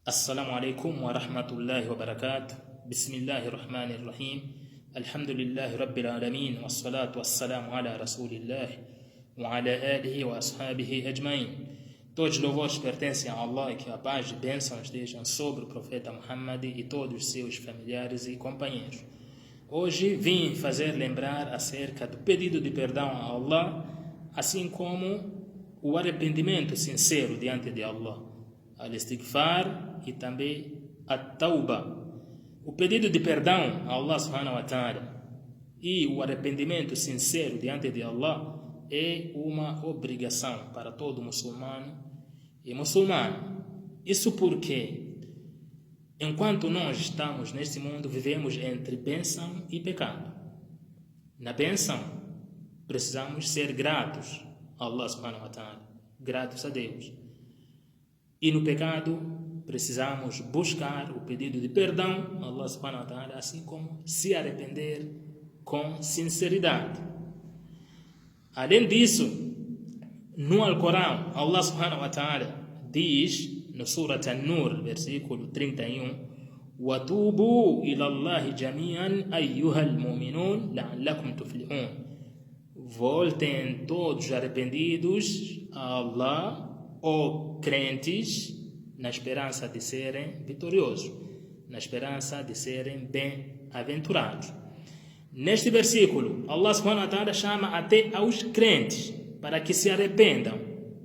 Assalamu alaikum wa rahmatullahi wa barakatuh. Bismillahir Rahmanir Rahim. Alhamdulillahi Rabbil Alamin. Wassalatu wassalamu ala Rasulillah wa ala alihi wa ashabihi ajmain. Todos os louvores pertencem a Allah e que a paz e bênçãos estejam sobre o profeta Muhammad e todos os seus familiares e companheiros. Hoje vim fazer lembrar acerca do pedido de perdão a Allah, assim como o arrependimento sincero diante de Allah, al-istighfar e também a tauba. O pedido de perdão a Allah subhanahu wa ta'ala e o arrependimento sincero diante de Allah é uma obrigação para todo muçulmano e muçulmana. Isso porque, enquanto nós estamos neste mundo, vivemos entre bênção e pecado. Na bênção, precisamos ser gratos a Allah subhanahu wa ta'ala, gratos a Deus. E no pecado, precisamos buscar o pedido de perdão a Allah subhanahu wa ta'ala, assim como se arrepender com sinceridade. Além disso, no Alcorão, Allah subhanahu wa ta'ala diz, no Surat An-Nur, versículo 31, وَتُوبُوا إِلَى اللَّهِ جَمِيعًا أَيُّهَا الْمُؤْمِنُونَ لَعَلَّكُمْ تُفْلِحُونَ. Voltem todos arrependidos a Allah, ó crentes, na esperança de serem vitoriosos, na esperança de serem bem-aventurados. Neste versículo, Allah subhanahu wa ta'ala chama até aos crentes para que se arrependam.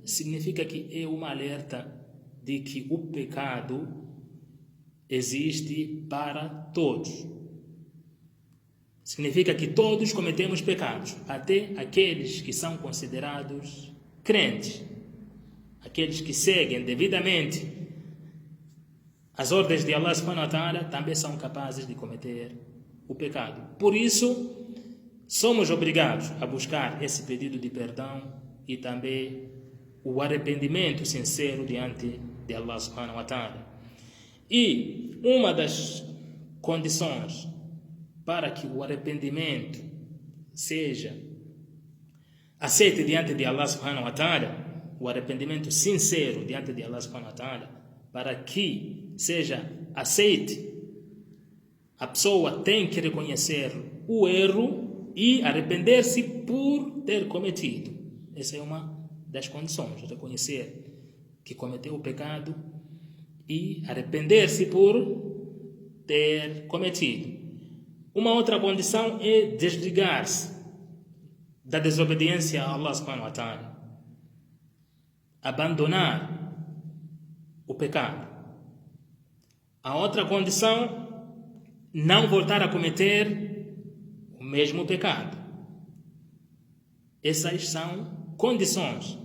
Significa que é uma alerta de que o pecado existe para todos. Significa que todos cometemos pecados, até aqueles que são considerados crentes, aqueles que seguem devidamente as ordens de Allah subhanahu wa ta'ala também são capazes de cometer o pecado. Por isso, somos obrigados a buscar esse pedido de perdão e também o arrependimento sincero diante de Allah subhanahu wa ta'ala. E uma das condições para que o arrependimento seja aceito diante de Allah subhanahu wa ta'ala, o arrependimento sincero diante de Allah subhanahu wa ta'ala, para que seja aceite, a pessoa tem que reconhecer o erro e arrepender-se por ter cometido. Essa é uma das condições, reconhecer que cometeu o pecado e arrepender-se por ter cometido. Uma outra condição é desligar-se da desobediência a Allah subhanahu wa ta'ala, abandonar o pecado. A outra condição, não voltar a cometer o mesmo pecado. Essas são condições,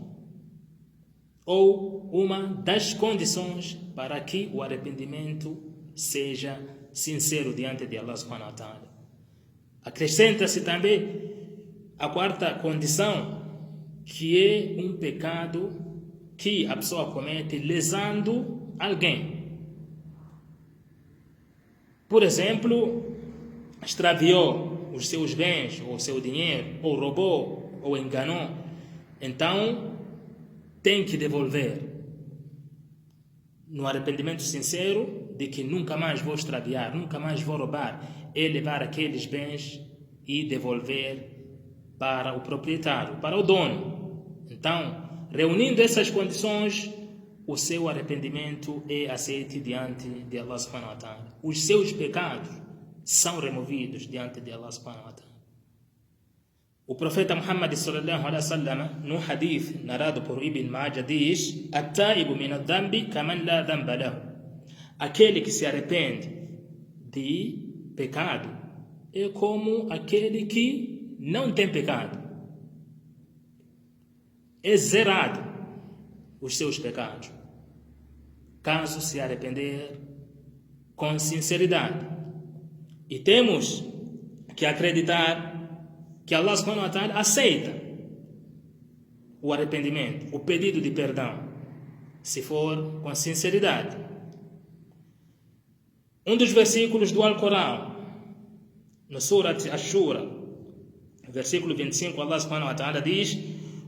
ou uma das condições para que o arrependimento seja sincero diante de Allah subhanahu wa ta'ala. Acrescenta-se também a quarta condição, que é um pecado que a pessoa comete lesando alguém. Por exemplo, extraviou os seus bens, ou o seu dinheiro, ou roubou, ou enganou. Então, tem que devolver. No arrependimento sincero de que nunca mais vou extraviar, nunca mais vou roubar, é levar aqueles bens e devolver para o proprietário, para o dono. Então, reunindo essas condições, o seu arrependimento é aceito diante de Allah subhanahu wa ta'ala. Os seus pecados são removidos diante de Allah subhanahu wa ta'ala. O profeta Muhammad sallallahu alaihi wasallam, no hadith narrado por Ibn Majah, diz: "At-taibu min ad-dhanbi kaman la dhanba lahu." Aquele que se arrepende de pecado é como aquele que não tem pecado. É zerado os seus pecados, caso se arrepender com sinceridade. E temos que acreditar que Allah subhanahu wa ta'ala aceita o arrependimento, o pedido de perdão, se for com sinceridade. Um dos versículos do Alcorão, no Surat Ash-Shura, versículo 25, Allah subhanahu wa ta'ala diz: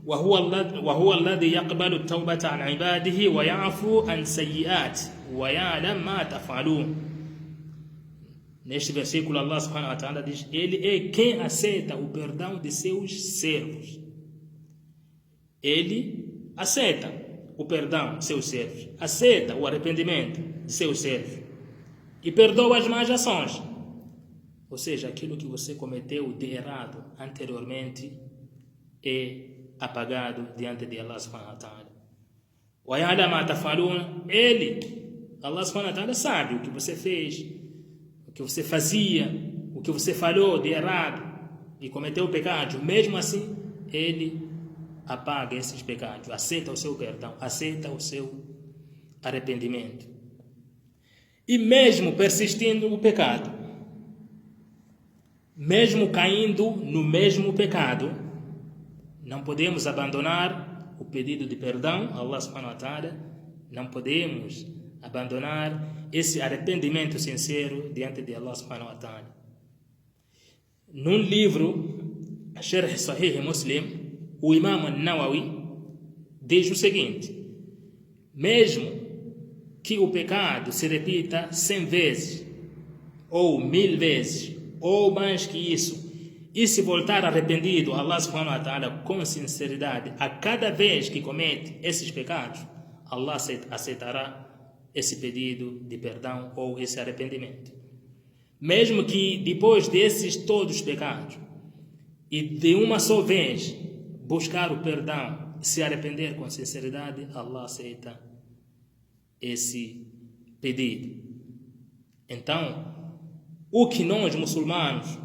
وهو الذي يقبل التوبة عن عباده ويعفو عن سيئات وَيَعْلَمْ مَا تَفْعَلُونَ. Neste versículo, Allah subhanahu wa ta'ala diz: Ele é quem aceita o perdão de seus servos. Ele aceita o perdão de seus servos, aceita o arrependimento de seus servos e perdoa as más ações. Ou seja, aquilo que você cometeu de errado anteriormente é apagado diante de Allah subhanahu wa ta'ala. وَيَعْلَمْ مَا تَفْعَلُونَ. Ele, Allah subhanahu wa ta'ala, sabe o que você fez, o que você fazia, o que você falou de errado e cometeu pecado. Mesmo assim, Ele apaga esses pecados, aceita o seu perdão, aceita o seu arrependimento. E mesmo persistindo no pecado, mesmo caindo no mesmo pecado, não podemos abandonar o pedido de perdão a Allah subhanahu wa ta'ala, não podemos abandonar esse arrependimento sincero diante de Allah subhanahu wa ta'ala. Num livro, Sharh Sahih Muslim, o Imam An-Nawawi diz o seguinte: mesmo que o pecado se repita 100 vezes, ou 1000 vezes, ou mais que isso, e se voltar arrependido a Allah subhanahu wa ta'ala com sinceridade a cada vez que comete esses pecados, Allah aceitará esse pedido de perdão ou esse arrependimento. Mesmo que depois desses todos os pecados e de uma só vez buscar o perdão, se arrepender com sinceridade, Allah aceita esse pedido. Então, o que nós muçulmanos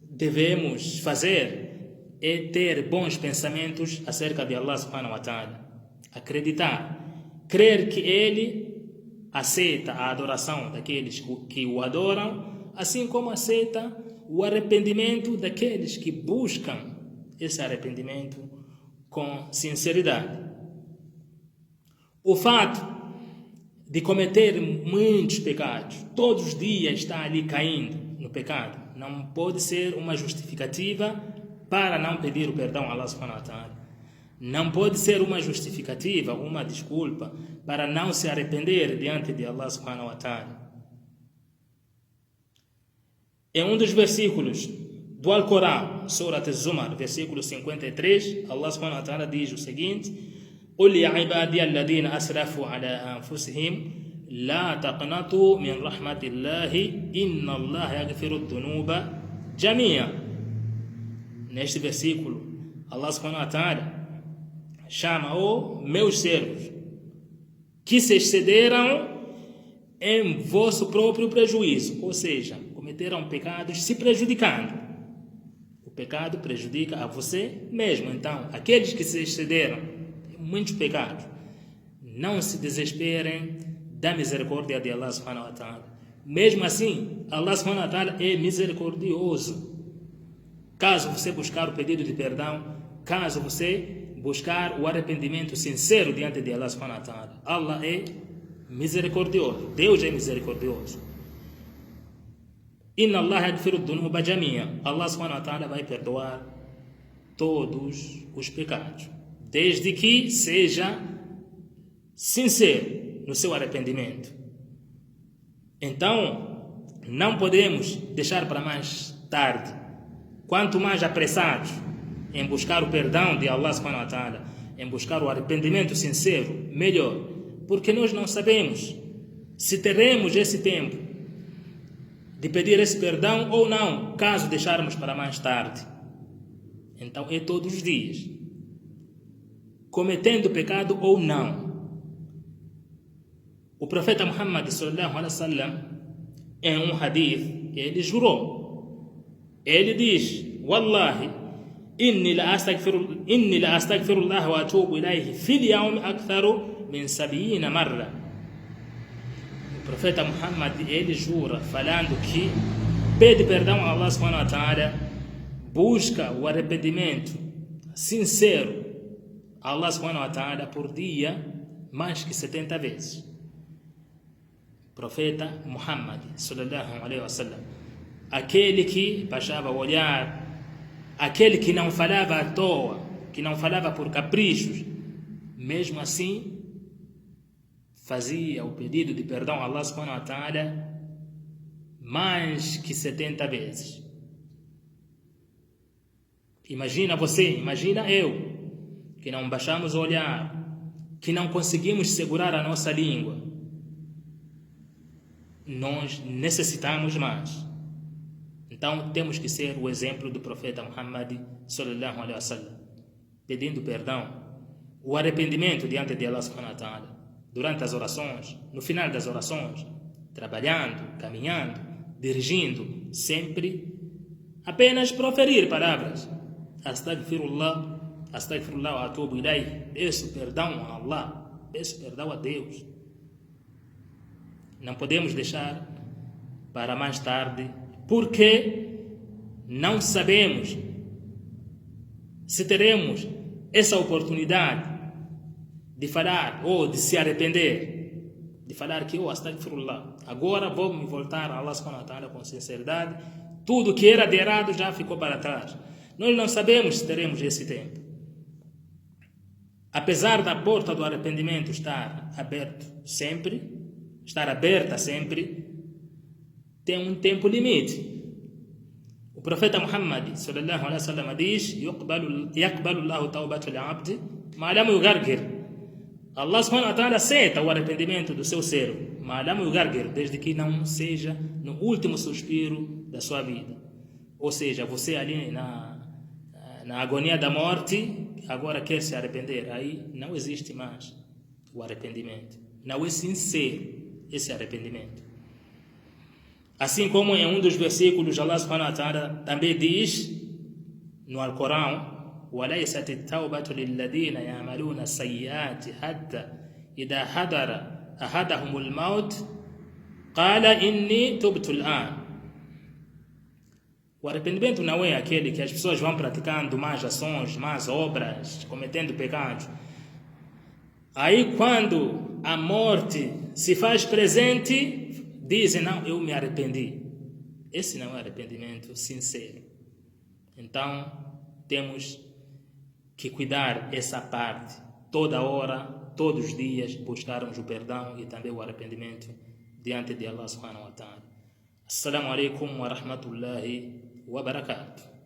devemos fazer é ter bons pensamentos acerca de Allah subhanahu wa ta'ala, acreditar, crer que Ele aceita a adoração daqueles que o adoram, assim como aceita o arrependimento daqueles que buscam esse arrependimento com sinceridade. O fato de cometer muitos pecados, todos os dias está ali caindo no pecado, não pode ser uma justificativa para não pedir o perdão a Allah subhanahu wa ta'ala. Não pode ser uma justificativa, uma desculpa para não se arrepender diante de Allah subhanahu wa ta'ala. Em um dos versículos do Alcorão, Surat Az-Zumar, versículo 53, Allah subhanahu wa ta'ala diz o seguinte: قل يا عبادي الذين أسرفوا على أنفسهم لا تقنطوا من رحمة الله إن الله يغفر الذنوب جميعا. Neste versículo, Allah subhanahu wa ta'ala chama meus servos que se excederam em vosso próprio prejuízo, ou seja, cometeram pecados se prejudicando. O pecado prejudica a você mesmo. Então, aqueles que se excederam muitos pecados, não se desesperem da misericórdia de Allah subhanahu wa ta'ala. Mesmo assim, Allah subhanahu wa ta'ala é misericordioso. Caso você buscar o pedido de perdão, caso você buscar o arrependimento sincero diante de Allah subhanahu wa ta'ala, Allah é misericordioso, Deus é misericordioso. Inna Allah yaghfiru dhunuba jami'a. Allah subhanahu wa ta'ala vai perdoar todos os pecados, desde que seja sincero no seu arrependimento. Então, não podemos deixar para mais tarde. Quanto mais apressados em buscar o perdão de Allah subhanahu wa ta'ala, em buscar o arrependimento sincero, melhor. Porque nós não sabemos se teremos esse tempo de pedir esse perdão ou não, caso deixarmos para mais tarde. Então, é todos os dias, cometendo pecado ou não. O profeta Muhammad sallallahu alaihi wasallam, em um hadith, ele jurou. Ele diz: Wallahi, inni la astaghfirullah wa atubu ilayhi fil yawm aktharu min 70 marra. O profeta Muhammad, ele jura, falando que pede perdão a Allah subhanahu wa ta'ala, busca o arrependimento sincero a Allah subhanahu wa ta'ala por dia mais que 70 vezes. Profeta Muhammad sallallahu alaihi wasallam, aquele que baixava o olhar, aquele que não falava à toa, que não falava por caprichos, mesmo assim fazia o pedido de perdão a Allah subhanahu wa ta'ala mais que 70 vezes. Imagina você, imagina eu, que não baixamos o olhar, que não conseguimos segurar a nossa língua. Nós necessitamos mais. Então temos que ser o exemplo do profeta Muhammad sallallahu alaihi wasallam, pedindo perdão, o arrependimento diante de Allah subhanahu wa ta'ala, durante as orações, no final das orações, trabalhando, caminhando, dirigindo, sempre apenas proferir palavras. Astaghfirullah, astaghfirullah wa atubu ilayh. Peço perdão a Allah, peço perdão a Deus. Não podemos deixar para mais tarde, porque não sabemos se teremos essa oportunidade de falar ou de se arrepender, de falar que astaghfirullah, agora vou me voltar a Allah subhanahu wa ta'ala com sinceridade, tudo que era de errado já ficou para trás. Nós não sabemos se teremos esse tempo. Apesar da porta do arrependimento estar aberta sempre, tem um tempo limite. O profeta Muhammad sallallahu alaihi wasallam diz: "Yaqbalu Allahu tawbatul 'abd ma lam yughargir." Allah subhanahu wa ta'ala aceita o arrependimento do seu servo, ma lam yughargir, desde que não seja no último suspiro da sua vida. Ou seja, você ali na agonia da morte, agora quer se arrepender, aí não existe mais o arrependimento. Não é sincero esse arrependimento. Assim como em um dos versículos Allah subhanahu wa ta'ala também diz no Alcorão: وَلَيْسَتِ التَّوْبَةُ لِلَّذِينَ يَعْمَلُونَ السَّيِّئَاتِ حَتَّى إِذَا حَضَرَ أَحَدَهُمُ الْمَوْتُ قَالَ إِنِّي تُبْتُ الْآنَ. O arrependimento não é aquele que as pessoas vão praticando mais ações, mais obras, cometendo pecados. Aí quando a morte se faz presente, dizem: não, eu me arrependi. Esse não é arrependimento sincero. Então temos que cuidar essa parte, toda hora, todos os dias, buscarmos o perdão e também o arrependimento diante de Allah subhanahu wa ta'ala. Assalamu alaikum wa rahmatullahi wa barakatuh.